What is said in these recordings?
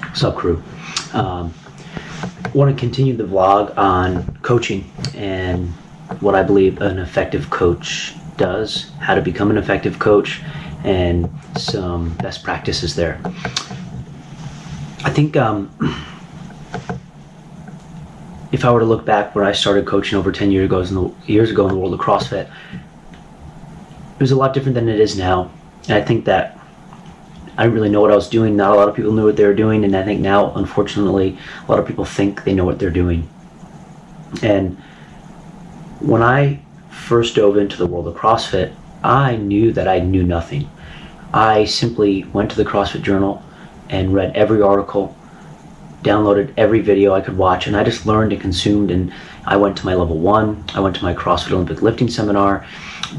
What's up, crew? Want to continue the vlog on coaching and what I believe an effective coach does, how to become an effective coach, and some best practices there. I think if I were to look back where I started coaching over 10 years ago in the world of CrossFit, it was a lot different than it is now. And I think that I didn't really know what I was doing. Not a lot of people knew what they were doing, and I think now, unfortunately, a lot of people think they know what they're doing. And when I first dove into the world of CrossFit, I knew that I knew nothing. I simply went to the CrossFit Journal and read every article, downloaded every video I could watch, and I just learned and consumed. And I went to my level 1, I went to my CrossFit Olympic lifting seminar,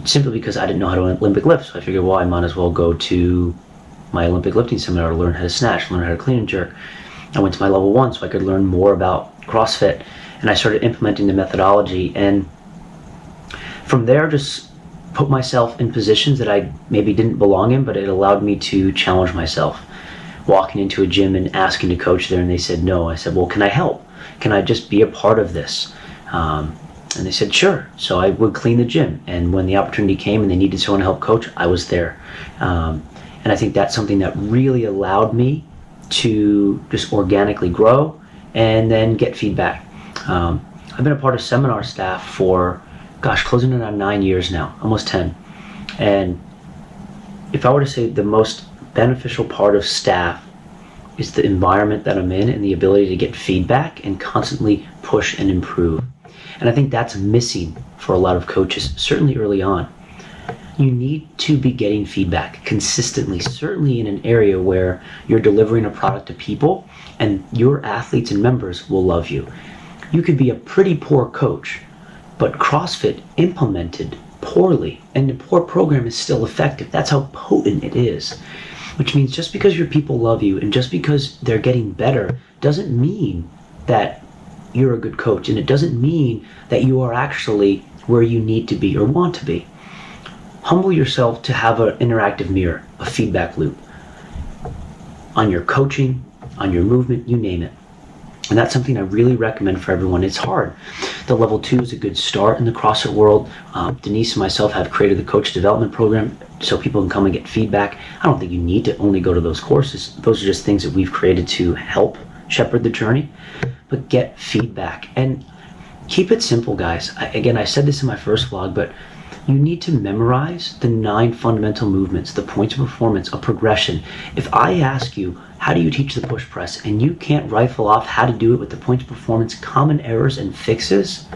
simply because I didn't know how to Olympic lift. So I figured, well, I might as well go to my Olympic lifting seminar to learn how to snatch, learn how to clean and jerk. I went to my level 1 so I could learn more about CrossFit, and I started implementing the methodology. And from there, just put myself in positions that I maybe didn't belong in, but it allowed me to challenge myself. Walking into a gym and asking to coach there, and they said no. I said, well, can I help? Can I just be a part of this? And they said, sure. So I would clean the gym, and when the opportunity came and they needed someone to help coach, I was there. And I think that's something that really allowed me to just organically grow and then get feedback. I've been a part of Seminar Staff for, closing in on 9 years now, almost 10. And if I were to say the most beneficial part of staff is the environment that I'm in and the ability to get feedback and constantly push and improve. And I think that's missing for a lot of coaches, certainly early on. You need to be getting feedback consistently, certainly in an area where you're delivering a product to people and your athletes and members will love you. You could be a pretty poor coach, but CrossFit implemented poorly, and the poor program is still effective. That's how potent it is. Which means just because your people love you and just because they're getting better doesn't mean that you're a good coach, and it doesn't mean that you are actually where you need to be or want to be. Humble yourself to have an interactive mirror, a feedback loop on your coaching, on your movement, you name it. And that's something I really recommend for everyone. It's hard. The level 2 is a good start in the CrossFit world. Denise and myself have created the coach development program so people can come and get feedback. I don't think you need to only go to those courses. Those are just things that we've created to help shepherd the journey. But get feedback and keep it simple, guys. I said this in my first vlog, but you need to memorize the 9 fundamental movements, the points of performance, a progression. If I ask you, how do you teach the push press, and you can't rifle off how to do it with the points of performance, common errors, and fixes,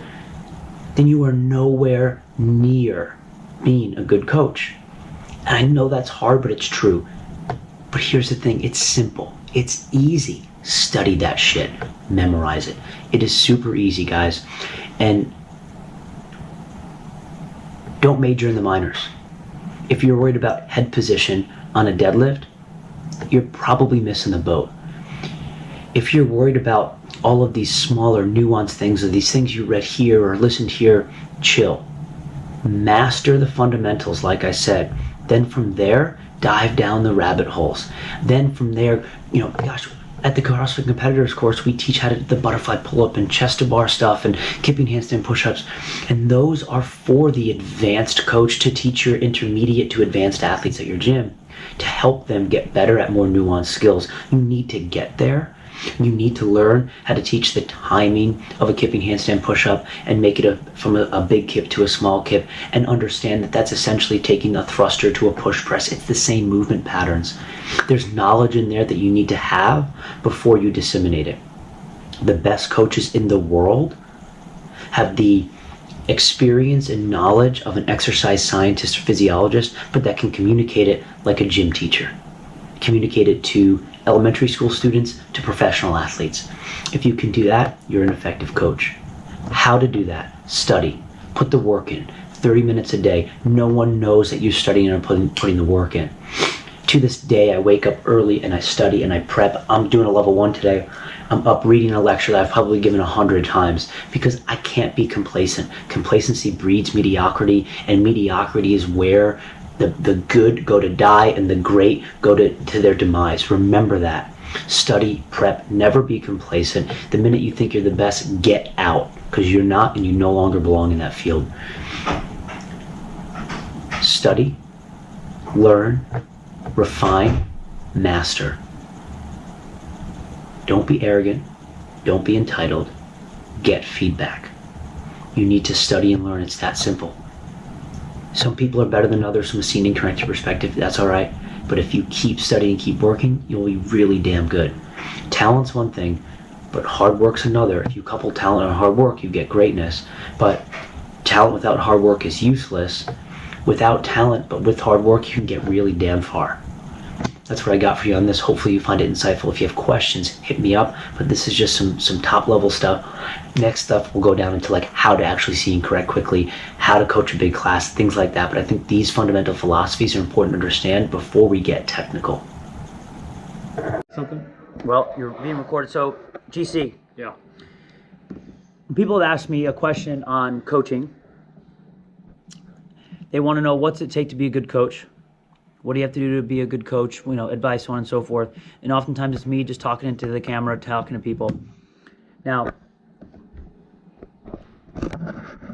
then you are nowhere near being a good coach. And I know that's hard, but it's true. But here's the thing, it's simple, it's easy. Study that shit, memorize it. It is super easy, guys. And don't major in the minors. If you're worried about head position on a deadlift, you're probably missing the boat. If you're worried about all of these smaller nuanced things, or these things you read here or listened here, chill. Master the fundamentals, like I said. Then from there, dive down the rabbit holes. Then from there, at the CrossFit Competitors course, we teach how to do the butterfly pull-up and chest to bar stuff and kipping handstand push-ups. And those are for the advanced coach to teach your intermediate to advanced athletes at your gym to help them get better at more nuanced skills. You need to get there. You need to learn how to teach the timing of a kipping handstand push-up and make it from a big kip to a small kip, and understand that that's essentially taking a thruster to a push press. It's the same movement patterns. There's knowledge in there that you need to have before you disseminate it. The best coaches in the world have the experience and knowledge of an exercise scientist or physiologist, but that can communicate it like a gym teacher. Communicate it to elementary school students, to professional athletes. If you can do that, you're an effective coach. How to do that? Study. Put the work in. 30 minutes a day. No one knows that you're studying and putting the work in. To this day, I wake up early and I study and I prep. I'm doing a level 1 today. I'm up reading a lecture that I've probably given 100 times because I can't be complacent. Complacency breeds mediocrity, and mediocrity is where the good go to die and the great go to their demise. Remember that. Study, prep, never be complacent. The minute you think you're the best, get out, because you're not, and you no longer belong in that field. Study, learn, refine, master. Don't be arrogant. Don't be entitled. Get feedback. You need to study and learn. It's that simple. Some people are better than others from a scene corrective perspective. That's all right. But if you keep studying, keep working, you'll be really damn good. Talent's one thing, but hard work's another. If you couple talent and hard work, you get greatness. But talent without hard work is useless. Without talent, but with hard work, you can get really damn far. That's what I got for you on this. Hopefully you find it insightful. If you have questions, hit me up. But this is just some top level stuff. Next stuff, we'll go down into like how to actually see and correct quickly, how to coach a big class, things like that. But I think these fundamental philosophies are important to understand before we get technical. Something? Well, you're being recorded. So, GC. Yeah. People have asked me a question on coaching. They want to know, what's it take to be a good coach? What do you have to do to be a good coach? You know, advice, so on and so forth. And oftentimes it's me just talking into the camera, talking to people. Now,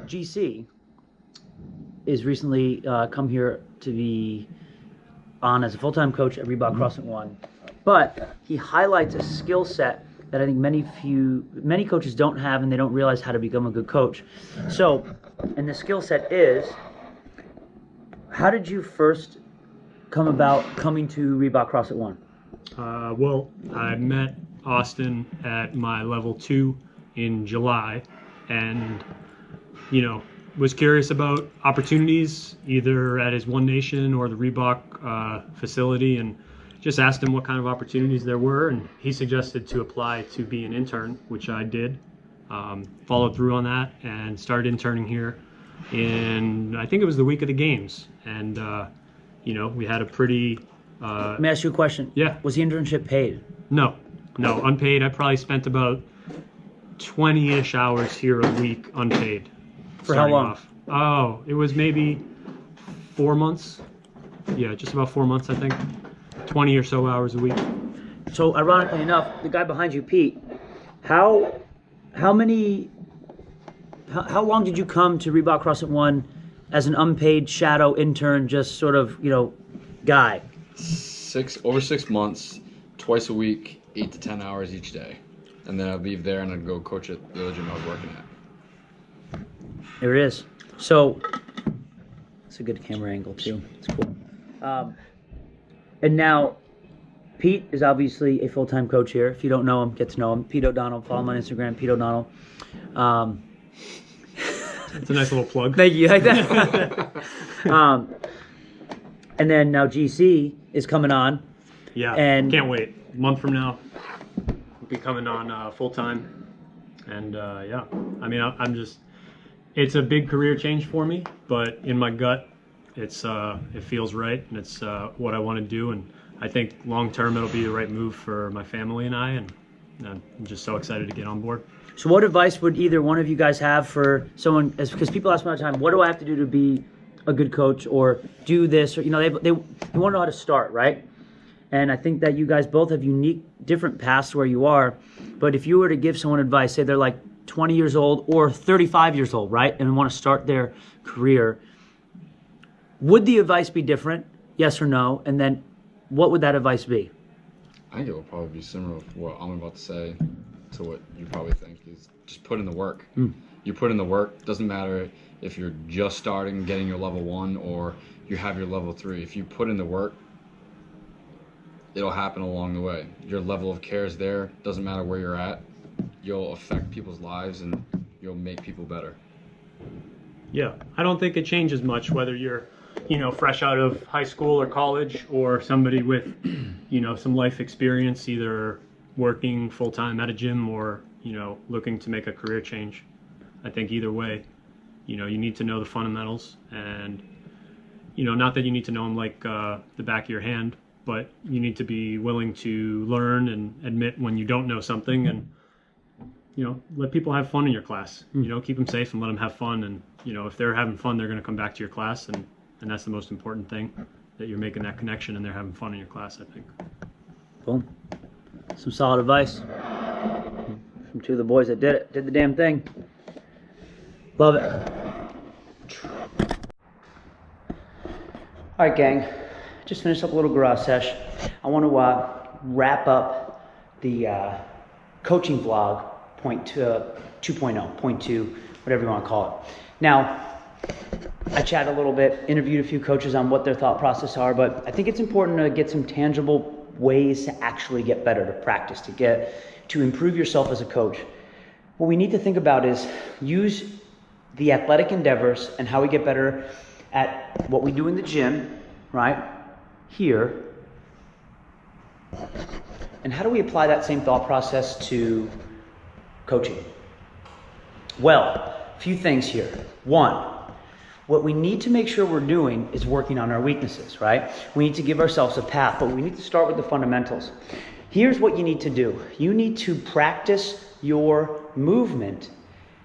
GC is recently come here to be on as a full-time coach at Reebok CrossFit 1. But he highlights a skill set that I think many coaches don't have, and they don't realize how to become a good coach. So, and the skill set is, how did you first come about coming to Reebok CrossFit 1? Well, I met Austin at my level 2 in July, and, you know, was curious about opportunities either at his One Nation or the Reebok facility, and just asked him what kind of opportunities there were, and he suggested to apply to be an intern, which I did. Followed through on that and started interning here in, I think it was the week of the games, and you know, we had a pretty... Let me ask you a question. Yeah. Was the internship paid? No, unpaid. I probably spent about 20-ish hours here a week unpaid. For how long? Oh, it was maybe 4 months. Yeah, just about 4 months, I think. 20 or so hours a week. So, ironically enough, the guy behind you, Pete, how long did you come to Reebok CrossFit 1 as an unpaid shadow intern, just sort of, you know, guy? Over 6 months, twice a week, 8 to 10 hours each day. And then I'd leave there and I'd go coach at the gym I was working at. There it is. So, it's a good camera angle too. It's cool. And now, Pete is obviously a full-time coach here. If you don't know him, get to know him. Pete O'Donnell. Follow him on Instagram, Pete O'Donnell. It's a nice little plug. Thank you. Like that. And then now GC is coming on. Yeah, and can't wait. A month from now, we'll be coming on full-time. And yeah, I mean, I'm just, it's a big career change for me, but in my gut, it feels right, and it's what I want to do, and I think long-term it'll be the right move for my family and I, and I'm just so excited to get on board. So what advice would either one of you guys have for someone, because people ask me all the time, what do I have to do to be a good coach, or do this, or, you know, they want to know how to start, right? And I think that you guys both have unique, different paths where you are, but if you were to give someone advice, say they're like 20 years old or 35 years old, right, and want to start their career, would the advice be different, yes or no? And then what would that advice be? I think it will probably be similar to what I'm about to say, to what you probably think, is just put in the work. You put in the work. Doesn't matter if you're just starting, getting your level 1, or you have your level 3. If you put in the work, it'll happen along the way. Your level of care is there. Doesn't matter where you're at. You'll affect people's lives, and you'll make people better. Yeah, I don't think it changes much whether you're, you know, fresh out of high school or college, or somebody with, you know, some life experience, either working full-time at a gym or, you know, looking to make a career change. I think either way, you know, you need to know the fundamentals, and, you know, not that you need to know them like the back of your hand, but you need to be willing to learn and admit when you don't know something, and, you know, let people have fun in your class. You know, keep them safe and let them have fun, and, you know, if they're having fun, they're going to come back to your class, and that's the most important thing, that you're making that connection and they're having fun in your class, I think. Boom. Some solid advice from two of the boys that did the damn thing. Love it. All right, gang. Just finished up a little garage sesh. I want to wrap up the coaching vlog point 2.0, point 2, whatever you want to call it. Now, I chatted a little bit, interviewed a few coaches on what their thought process are, but I think it's important to get some tangible ways to actually get better, to practice, to improve yourself as a coach. What we need to think about is use the athletic endeavors and how we get better at what we do in the gym, right, here, and how do we apply that same thought process to coaching? Well, a few things here. One, what we need to make sure we're doing is working on our weaknesses, right? We need to give ourselves a path, but we need to start with the fundamentals. Here's what you need to do. You need to practice your movement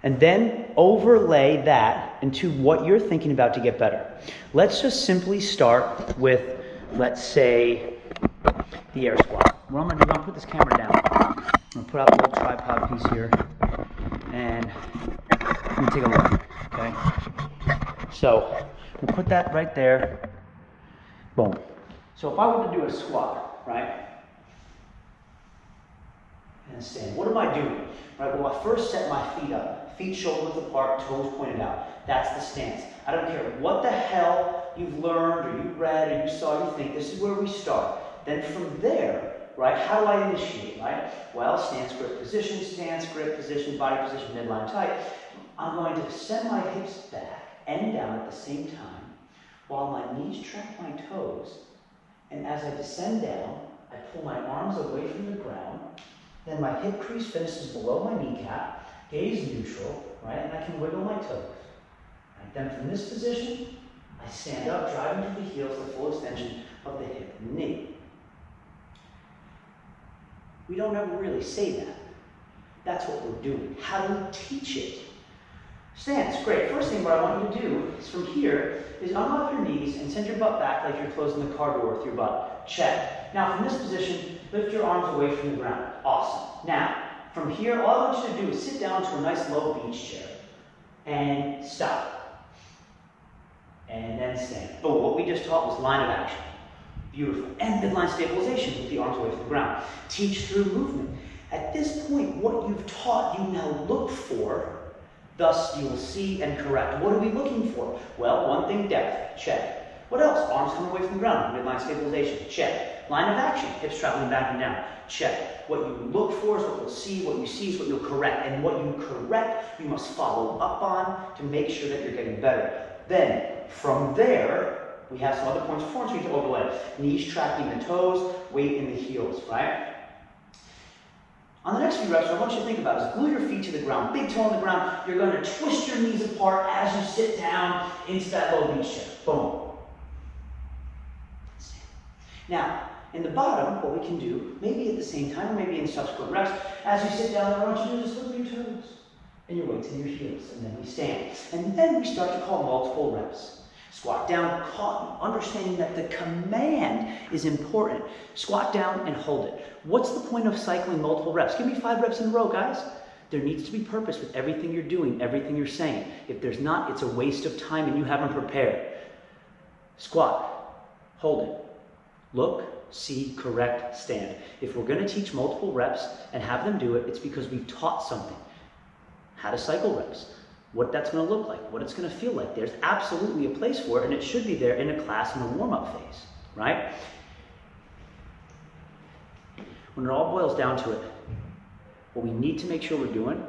and then overlay that into what you're thinking about to get better. Let's just simply start with, let's say, the air squat. What I'm gonna put this camera down. I'm gonna put out the little tripod piece here, and let me take a look, okay? So, we'll put that right there. Boom. So if I were to do a squat, right? And stand, what am I doing? Right, well, I first set my feet up. Feet shoulder width apart, toes pointed out. That's the stance. I don't care what the hell you've learned or you read or you saw, you think, this is where we start. Then from there, right, how do I initiate, right? Well, stance, grip, position, body position, midline tight. I'm going to send my hips back and down at the same time while my knees track my toes. And as I descend down, I pull my arms away from the ground. Then my hip crease finishes below my kneecap, gaze neutral, right? And I can wiggle my toes. Right? Then from this position, I stand up, driving to the heels, the full extension of the hip and knee. We don't ever really say that. That's what we're doing. How do we teach it? Stance, great. First thing what I want you to do is from here is unlock your knees and send your butt back like you're closing the car door with your butt. Check. Now from this position, lift your arms away from the ground. Awesome. Now, from here, all I want you to do is sit down to a nice low beach chair and stop. And then stand. Boom, what we just taught was line of action. Beautiful. And midline stabilization with the arms away from the ground. Teach through movement. At this point, what you've taught, you now look for. Thus, you will see and correct. What are we looking for? Well, one thing, depth. Check. What else? Arms coming away from the ground. Midline stabilization. Check. Line of action. Hips traveling back and down. Check. What you look for is what you'll see. What you see is what you'll correct. And what you correct, you must follow up on to make sure that you're getting better. Then, from there, we have some other points of performance we need to overlay. Knees tracking the toes, weight in the heels, right? On the next few reps, what I want you to think about is glue your feet to the ground, big toe on the ground. You're going to twist your knees apart as you sit down into that low beach chair. Boom. Now, in the bottom, what we can do, maybe at the same time, or maybe in subsequent reps, as you sit down, I want you to just look at your toes and your weights and your heels, and then we stand. And then we start to call multiple reps. Squat down, understanding that the command is important. Squat down and hold it. What's the point of cycling multiple reps? Give me 5 reps in a row, guys. There needs to be purpose with everything you're doing, everything you're saying. If there's not, it's a waste of time and you haven't prepared. Squat, hold it. Look, see, correct, stand. If we're going to teach multiple reps and have them do it, it's because we've taught something. How to cycle reps. What that's going to look like, what it's going to feel like. There's absolutely a place for it, and it should be there in a class in a warm-up phase, right? When it all boils down to it, what we need to make sure we're doing,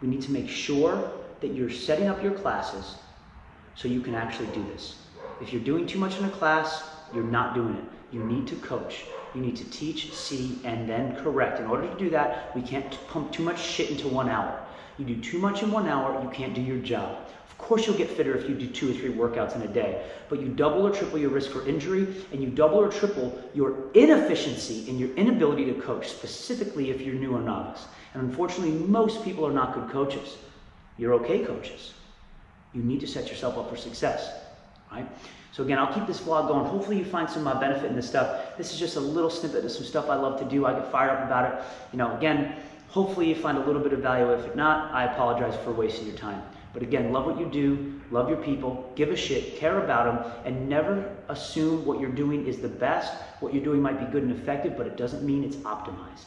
we need to make sure that you're setting up your classes so you can actually do this. If you're doing too much in a class, you're not doing it. You need to coach. You need to teach, see, and then correct. In order to do that, we can't pump too much shit into 1 hour. You do too much in 1 hour, you can't do your job. Of course you'll get fitter if you do 2 or 3 workouts in a day, but you double or triple your risk for injury, and you double or triple your inefficiency and your inability to coach, specifically if you're new or novice. And unfortunately, most people are not good coaches. You're okay coaches. You need to set yourself up for success, right? So again, I'll keep this vlog going. Hopefully you find some benefit in this stuff. This is just a little snippet of some stuff I love to do. I get fired up about it. You know, again, hopefully you find a little bit of value. If not, I apologize for wasting your time. But again, love what you do, love your people, give a shit, care about them, and never assume what you're doing is the best. What you're doing might be good and effective, but it doesn't mean it's optimized.